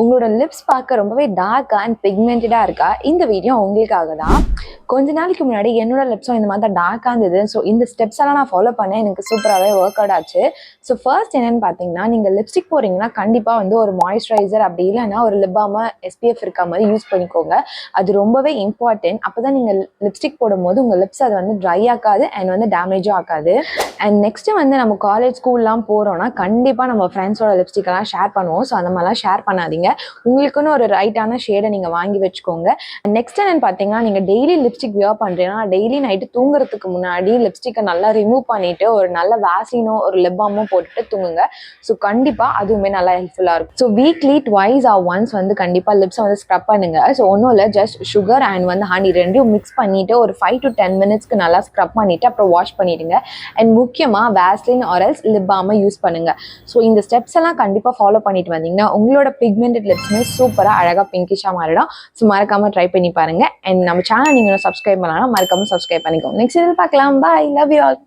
உங்களோட லிப்ஸ் பார்க்க ரொம்பவே டார்க்கா அண்ட் பிக்மெண்டடாக இருக்கா? இந்த வீடியோ உங்களுக்காக தான். கொஞ்ச நாளைக்கு முன்னாடி என்னோட லிப்ஸும் இந்த மாதிரி தான் டார்க்காக இருந்தது. ஸோ இந்த ஸ்டெப்ஸ் எல்லாம் நான் ஃபாலோ பண்ணேன். எனக்கு சூப்பராகவே ஒர்க் அவுட் ஆச்சு. ஸோ ஃபர்ஸ்ட் என்னன்னு பார்த்தீங்கன்னா, நீங்கள் லிப்ஸ்டிக் போகிறீங்கன்னா கண்டிப்பாக வந்து ஒரு மாய்ஸ்சரைசர் அப்படி இல்லைன்னா ஒரு லிப் பாம் எஸ்பிஎஃப் இருக்க மாதிரி யூஸ் பண்ணிக்கோங்க. அது ரொம்பவே இம்பார்ட்டன்ட். அப்போ தான் நீங்கள் லிப்ஸ்டிக் போடும்போது உங்கள் லிப்ஸ் அது வந்து ட்ரை ஆகாது அண்ட் வந்து டேமேஜும் ஆகாது. அண்ட் நெக்ஸ்ட்டு வந்து நம்ம காலேஜ் ஸ்கூல்லாம் போகிறோன்னா கண்டிப்பாக நம்ம ஃப்ரெண்ட்ஸோட லிப்ஸ்டிக்கெல்லாம் ஷேர் பண்ணுவோம். ஸோ அந்த மாதிரிலாம் ஷேர் பண்ணாதீங்க. உங்களுக்குன்னு ஒரு ரைட்டான ஷேடை நீங்கள் வாங்கி வச்சுக்கோங்க. நெக்ஸ்ட் என்னன்னு பார்த்தீங்கன்னா, நீங்கள் டெய்லி லிப்ஸ்டிக் வியர் பண்ணுறீங்கன்னா டெய்லி நைட்டு தூங்குறதுக்கு முன்னாடி லிப்ஸ்டிக்கை நல்லா ரிமூவ் பண்ணிவிட்டு ஒரு நல்ல வேஸ்லினோ ஒரு லிப் பாமோ போட்டுட்டு தூங்குங்க. ஸோ கண்டிப்பாக அதுவுமே நல்லா ஹெல்ப்ஃபுல்லாக இருக்கும். So weekly twice or once வந்து கண்டிப்பாக லிப்ஸை வந்து ஸ்க்ரப் பண்ணுங்க. ஸோ ஒன்றும் இல்லை, ஜஸ்ட் சுகர் அண்ட் வந்து ஹனி ரெண்டையும் மிக்ஸ் பண்ணிவிட்டு ஒரு 5 to 10 minutes நல்லா ஸ்க்ரப் பண்ணிவிட்டு அப்புறம் வாஷ் பண்ணிவிடுங்க. அண்ட் முக்கியமாக வேஸ்லின் ஆரல்ஸ் லிப் பாமை யூஸ் பண்ணுங்கள். ஸோ இந்த ஸ்டெப்ஸ் எல்லாம் கண்டிப்பாக ஃபாலோ பண்ணிட்டு வந்தீங்கன்னா உங்களோட பிக்மெண்டட் லிப்ஸ்மே சூப்பராக அழகாக பிங்கிஷாக மாறிடும். ஸோ மறக்காமல் ட்ரை பண்ணி பாருங்கள். அண்ட் நம்ம சேனல் நீங்கள் சப்ஸ்கிரைப் பண்ணலாம், மறக்காமல் சப்ஸ்கிரைப் பண்ணிக்கோங்க. நெக்ஸ்ட் இதில் பார்க்கலாம். பாய், லவ் யூ ஆல்.